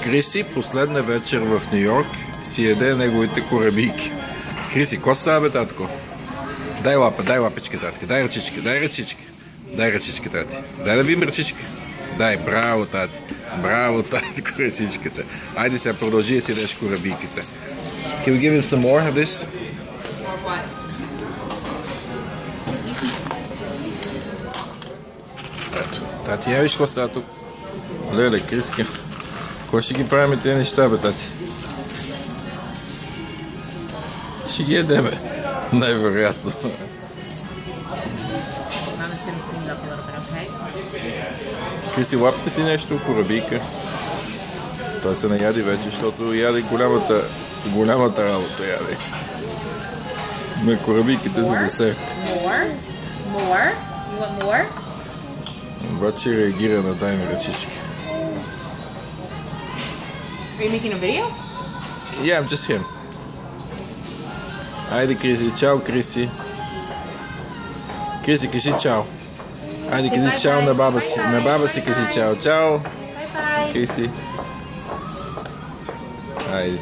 Криси последна вечер в Нью Йорк си еде неговите корабийки. Криси, какво става, бе, татко? Дай лапа, дай лапичка, татки, дай ръчички, дай ръчички. Дай ръчички, тати. Дай да видим ръчички. Дай, браво, тати. Браво, тати, ръчичката. Айде сега продължи да си едеш корабийките. Can we give him some more of this? Ето, тати, я виж какво става тук. Леле, Криски. Кой ще ги правим тези неща, бе, тати? Ще ги едеме. Най-вероятно. Криси, лапте си нещо, корабийка. Той се наяди вече, защото яде голямата работа яде. На корабийките за десерт. More? You want more? Обаче реагира на тайни ръчички. Are you making a video? Yeah, I'm just him. Айде, Криси, чао, Криси. Криси, кажи чао. Айде, кажи чао на баба си. На баба си кажи чао. Чао. Bye bye. Криси. Айде.